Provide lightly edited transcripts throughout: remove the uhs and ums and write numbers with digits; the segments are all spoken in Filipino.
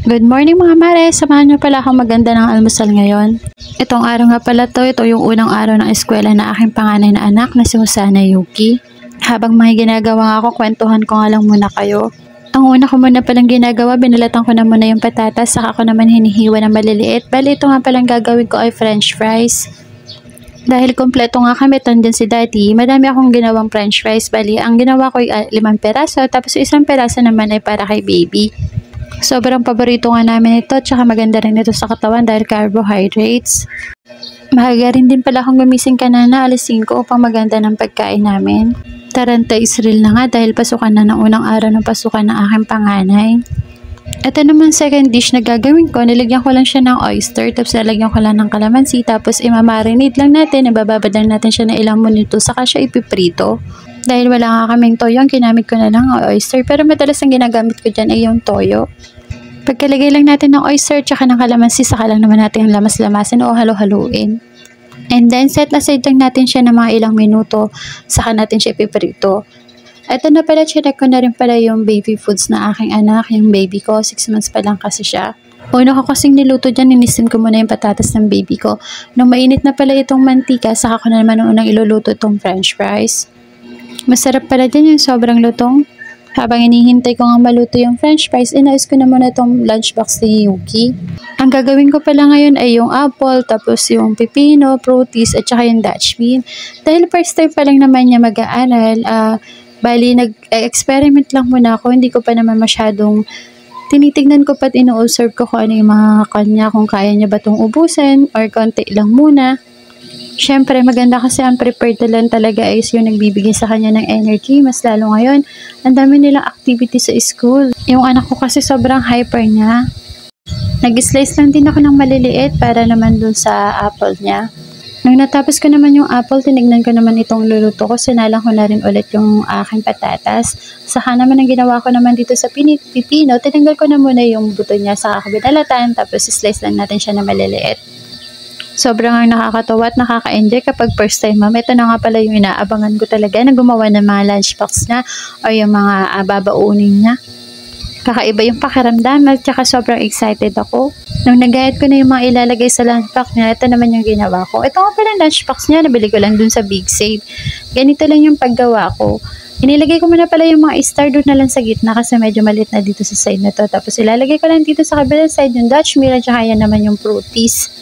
Good morning mga mare, samahan niyo pala akong maganda ng almusal ngayon. Itong araw nga pala ito yung unang araw ng eskwela na aking panganay na anak na si Usana Yuki. Habang may ginagawa ako, kwentuhan ko nga lang muna kayo. Ang una ko muna palang ginagawa, binalatan ko na muna yung patatas, saka ko naman hinihiwa na maliliit. Bali ito nga palang gagawin ko ay french fries. Dahil kompleto nga kami, tandyan si daddy, madami akong ginawang french fries. Bali, ang ginawa ko ay 5 peraso, tapos 1 peraso naman ay para kay baby. Sobrang paborito nga namin ito, tsaka maganda rin ito sa katawan dahil carbohydrates. Mahalaga rin din pala akong gumising kanina 5:00 upang maganda ng pagkain namin. Taranta Israel na nga dahil pasukan na ng unang araw ng pasukan ng aking panganay. Ito naman second dish na gagawin ko, nilagyan ko lang siya ng oyster, tapos nilagyan ko lang ng kalamansi, tapos imamarinate lang natin, ibababad lang natin siya ng ilang minuto, saka siya ipiprito. Dahil wala nga kaming toyo, ang ginamit ko na lang ang oyster, pero madalas ang ginagamit ko dyan ay yung toyo. Pagkalagay lang natin ng oyster tsaka ng kalamansi, saka lang naman natin lamas-lamasin o halo-haluin. And then set aside lang natin siya ng mga ilang minuto, saka natin siya ipiprito. Ito na pala, chinek ko na rin pala yung baby foods na aking anak, yung baby ko, 6 months pa lang kasi siya. Una ko kasing niluto dyan, inisim ko muna yung patatas ng baby ko. Nung mainit na pala itong mantika, saka ko na naman unang iluluto itong french fries. Masarap pala dyan yung sobrang lutong. Habang inihintay ko nga maluto yung french fries, inayos ko na muna itong lunchbox ni Yuki. Ang gagawin ko pala ngayon ay yung apple, tapos yung pipino, fruities, at saka yung Dutch bean. Dahil first time pa lang naman niya mag-aaral, bali nag-experiment lang muna ako, hindi ko pa naman masyadong tinitignan ko pa't ino-observe ko kung ano yung mga kanya, kung kaya niya ba itong ubusin or konti lang muna. Siyempre, maganda kasi ang prepared na lang talaga is yung nagbibigay sa kanya ng energy. Mas lalo ngayon, ang dami nilang activity sa school. Yung anak ko kasi sobrang hyper niya. Nag-slice lang din ako ng maliliit para naman dun sa apple niya. Nung natapos ko naman yung apple, tinignan ko naman itong luluto ko. Sinalang ko na rin ulit yung aking patatas. Saka naman ang ginawa ko naman dito sa pipino, tinanggal ko na muna yung buto niya, saka ko binalatan, tapos slice lang natin siya na maliliit. Sobrang nakakatawa at nakaka-enjoy kapag first time ma'am. Ito na nga pala yung inaabangan ko talaga na gumawa ng mga lunchbox niya o yung mga babaunin niya. Kakaiba yung pakiramdam at saka sobrang excited ako. Nung nag-guide ko na yung mga ilalagay sa lunchbox niya, ito naman yung ginawa ko. Ito nga pala lunchbox niya, nabili ko lang dun sa Big Save. Ganito lang yung paggawa ko. Inilagay ko muna pala yung mga star doon na lang sa gitna kasi medyo maliit na dito sa side na to. Tapos ilalagay ko lang dito sa kabilang side yung Dutch meal at saka yan naman yung fruities.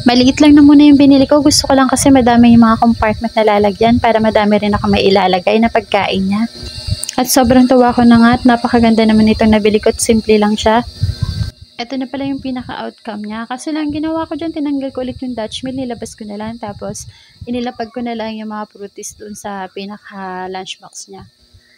Maliit lang na muna yung binili ko. Gusto ko lang kasi madami yung mga compartment na lalagyan para madami rin ako may ilalagay na pagkain niya. At sobrang tuwa ko na nga at napakaganda naman itong nabili ko at simple lang siya. Ito na pala yung pinaka-outcome niya. Kasi lang ginawa ko dyan, tinanggal ko ulit yung Dutch meal, nilabas ko na lang. Tapos inilapag ko na lang yung mga fruities dun sa pinaka-lunchbox niya.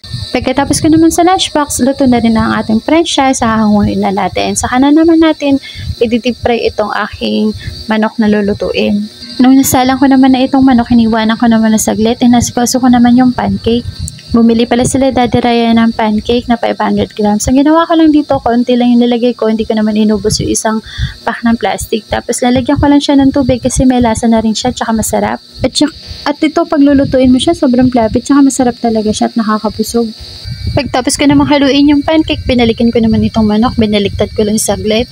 Pagkatapos ko naman sa lunchbox, luto na rin ang ating french fries, hahanguin na natin. Saka na naman natin i-deep fry itong aking manok na lulutuin. Nung nasalang ko naman na itong manok, hiniwanan ko naman na saglit, inasikaso ko naman yung pancake. Bumili pala sila Daddy Raya ng pancake na 500 grams. Ang ginawa ko lang dito, konti lang yung nilagay ko, hindi ko naman inubos yung isang pack ng plastic. Tapos lalagyan ko lang siya ng tubig kasi may lasa na rin siya, tsaka masarap. At ito, pag lulutuin mo siya, sobrang lapit, tsaka masarap talaga siya at nakakabusog. Pagtapos ko namang haluin yung pancake, binalikin ko naman itong manok, binaliktad ko lang saglit.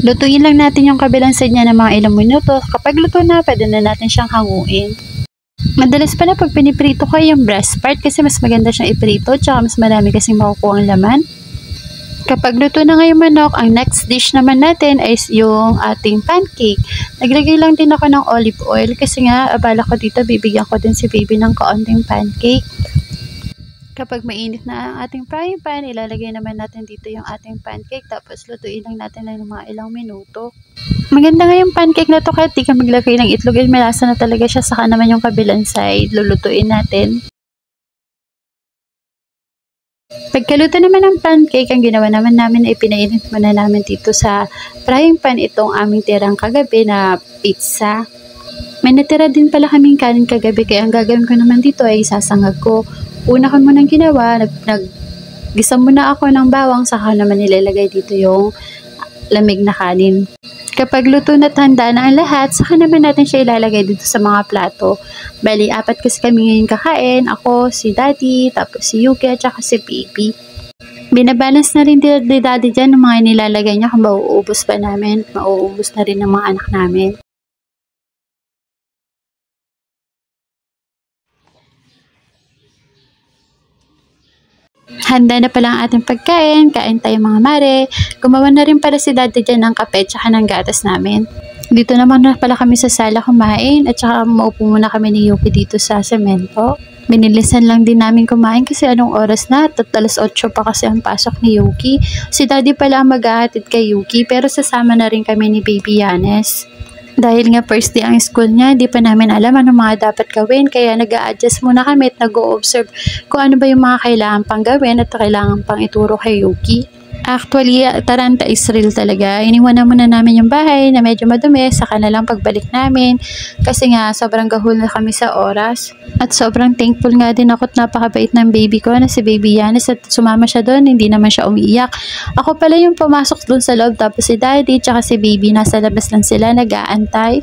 Lutuin lang natin yung kabilang side niya ng mga ilang minuto. Kapag luto na, pwede na natin siyang hanguin. Madalas pala pag piniprito ko yung breast part kasi mas maganda siyang iprito tsaka mas marami kasing makukuha ang laman. Kapag luto na nga yung manok, ang next dish naman natin ay yung ating pancake. Naglagay lang din ako ng olive oil kasi nga abala ko dito bibigyan ko din si baby ng kaunting pancake. Kapag mainit na ang ating frying pan, ilalagay naman natin dito yung ating pancake tapos lutuin lang natin ng mga ilang minuto. Maganda nga yung pancake na to kahit di ka maglagay ng itlog, malasa na talaga siya. Saka naman yung kabilang side, lulutuin natin. Pagkaluto naman ng pancake, ang ginawa naman namin ay pinainit muna namin dito sa frying pan itong aming tirang kagabi na pizza. May natira din pala kaming kanin kagabi kaya ang gagawin ko naman dito ay sasangag ko. Una ko munang ginawa, naggisa muna ako ng bawang, saka naman nilalagay dito yung lamig na kanin. Kapag luto na at handa na ang lahat, saka naman natin siya ilalagay dito sa mga plato. Bali, 4 kasi kami ngayon kakain. Ako, si Daddy, tapos si Yuki, at saka si Baby. Binabalance na rin ni daddy dyan ng mga nilalagay niya kung mauubos pa namin. Mauubos na rin ng mga anak namin. Handa na pala ang ating pagkain, kain tayo mga mare. Gumawa na rin pala si daddy dyan ng kape tsaka ng gatas namin. Dito naman na pala kami sa sala kumain at saka maupo muna kami ni Yuki dito sa semento. Binilisan lang din namin kumain kasi anong oras na, 8:00 pa kasi ang pasok ni Yuki. Si daddy pala ang mag-ahatid kay Yuki pero sasama na rin kami ni Baby Yanes. Dahil nga first day ang school niya, di pa namin alam ano mga dapat gawin kaya nag-a-adjust muna kami at nag-o-observe kung ano ba yung mga kailangan pang gawin at kailangan pang ituro kay Yuki. Actually, Taranta is real talaga. Iniwan na muna namin yung bahay na medyo madumi, saka na lang pagbalik namin. Kasi nga, sobrang gahul na kami sa oras. At sobrang thankful nga din ako at napakabait ng baby ko na si Baby Yanis at sumama siya doon, hindi naman siya umiiyak. Ako pala yung pumasok doon sa loob tapos si Daddy tsaka si Baby nasa labas lang sila nag-aantay.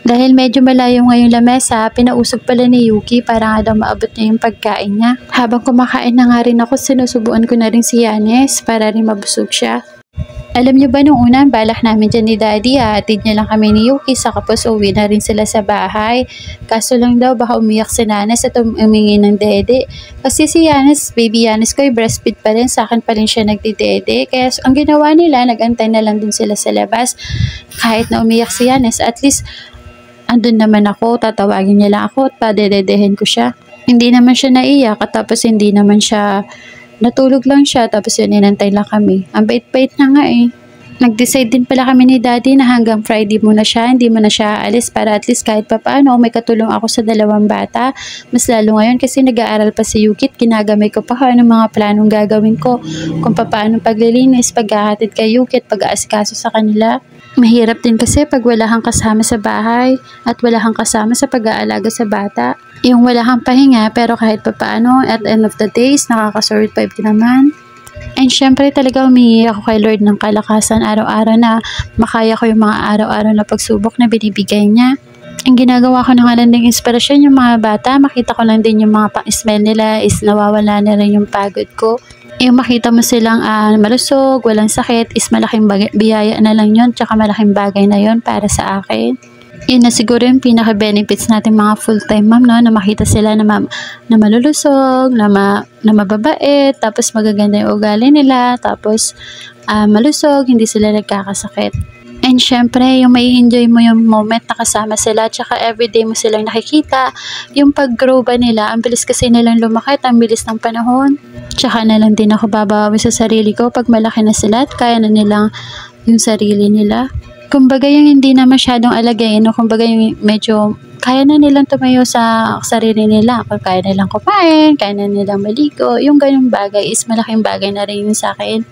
Dahil medyo malayo ngayon lamesa, pinausog pala ni Yuki para nga daw maabot niya yung pagkain niya. Habang kumakain na nga rin ako, sinusubuan ko na rin si Yanes para rin mabusog siya. Alam niyo ba nung una, balak namin dyan ni Daddy, hatid niya lang kami ni Yuki, saka po uwi na rin sila sa bahay. Kaso lang daw baka umiyak si Yanes at umingi ng dede. Kasi si Yanes, Baby Yanes ko, breastfeed pa rin, sa akin pa rin siya nagdidede. Kaya ang ginawa nila, nagantay na lang din sila sa labas. Kahit na umiyak si Yanes, at least andun naman ako, tatawagin niya lang ako at padededehin ko siya. Hindi naman siya naiyak at tapos hindi naman siya, natulog lang siya tapos yun, inantay lang kami. Ang bait-bait na nga eh. Nag-decide din pala kami ni Daddy na hanggang Friday muna siya, hindi muna siya aalis para at least kahit papaano may katulong ako sa dalawang bata. Mas lalo ngayon kasi nag-aaral pa si Yuki at ginagamay ko pa kung anong mga planong gagawin ko. Kung papaano paglilinis, paghahatid kay Yuki at pag-aasikaso sa kanila. Mahirap din kasi pag wala kang kasama sa bahay at wala kang kasama sa pag-aalaga sa bata. Yung wala kang pahinga pero kahit papaano at end of the days nakaka-survive naman. And syempre talaga humingi ako kay Lord ng kalakasan araw-araw na makaya ko yung mga araw-araw na pagsubok na binibigay niya. Ang ginagawa ko na nga lang ng inspirasyon yung mga bata, makita ko lang din yung mga pang-smile nila is nawawala na rin yung pagod ko. Yung makita mo silang malusog, walang sakit, is malaking biyaya na lang yun, tsaka malaking bagay na yun para sa akin. Yun na siguro yung pinaka-benefits natin mga full-time mom, no? Na makita sila na malulusog, na mababait, tapos magaganda yung ugali nila, tapos malusog, hindi sila nagkakasakit. And syempre, yung may enjoy mo yung moment na kasama sila, tsaka everyday mo silang nakikita, yung pag-grow ba nila, ang bilis kasi nilang lumaki at ang bilis ng panahon. Tsaka na lang din ako babawi sa sarili ko pag malaki na sila at kaya na nilang yung sarili nila. Kumbaga yung hindi na masyadong alagayin, no? Kumbaga yung medyo kaya na nilang tumayo sa sarili nila. Kung kaya nilang kumain, kaya na nilang maligo, yung ganyung bagay is malaking bagay na rin sa akin.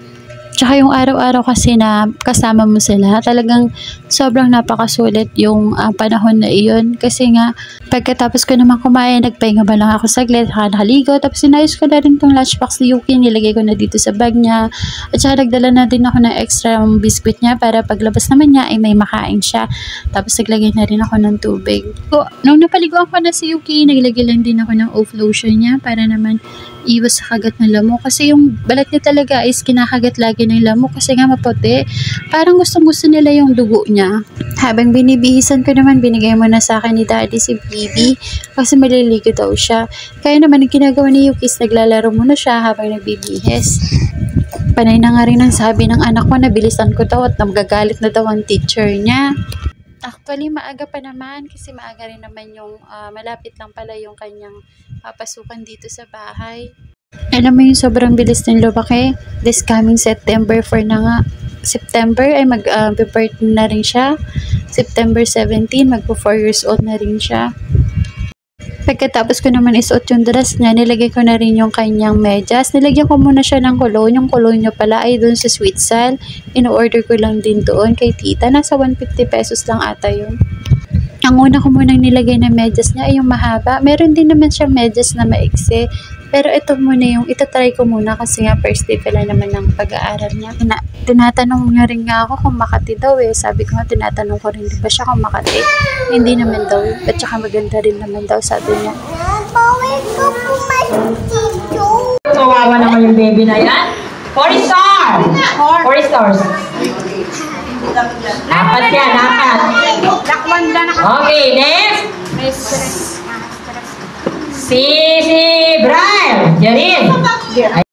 Tsaka yung araw-araw kasi na kasama mo sila, talagang sobrang napakasulit yung panahon na iyon. Kasi nga, pagkatapos ko naman kumain, nagpahinga ba lang ako saglit, nakaligo, tapos sinayos ko na rin tong lunchbox ni Yuki, nilagay ko na dito sa bag niya. At saka nagdala na din ako ng extra biscuit niya para paglabas naman niya ay may makain siya. Tapos naglagay na rin ako ng tubig. Nung napaliguan ko na si Yuki, naglagay lang din ako ng off lotion niya para naman iwas sa kagat ng lamok. Kasi yung balat niya talaga is kinakagat lagi ng lamok kasi nga maputi. Parang gustong-gusto nila yung dugo niya. Habang binibihisan ko naman, binigay mo na sa akin ni Daddy si Bibi kasi maliligo daw siya. Kaya naman ang ginagawa ni Yuki is naglalaro muna siya habang nagbibihis. Panay na nga rin ang sabi ng anak ko na bilisan ko daw at nagagalit na daw ang teacher niya. Actually, maaga pa naman kasi maaga rin naman yung malapit lang pala yung kanyang papasukan dito sa bahay. Alam mo yung sobrang bilis ng lumaki. This coming September 4 na nga. September ay mag-birthday na rin siya. September 17, magpo 4 years old na rin siya. Pagkatapos ko naman isuot yung dress niya, nilagay ko na rin yung kanyang medyas. Nilagyan ko muna siya ng cologne. Yung cologne niya pala ay doon sa Sweet Sal. In-order ko lang din doon kay tita. Nasa 150 pesos lang ata yun. Ang una ko munang nilagay na medyas niya ay yung mahaba. Meron din naman siya medyas na maiksi. Pero ito muna yung itatry ko muna kasi nga first day pala naman ng pag-aaral niya. Tinatanong niya rin nga ako kung Makati daw eh. Sabi ko nga, tinatanong ko rin ba siya kung Makati. Hindi naman daw. At saka maganda rin naman daw, sabi niya. Kawawa naman yung baby na yan. 4 stars. 4 stars. Apat yan, apat. Okay, next. Si Brian. Jarin.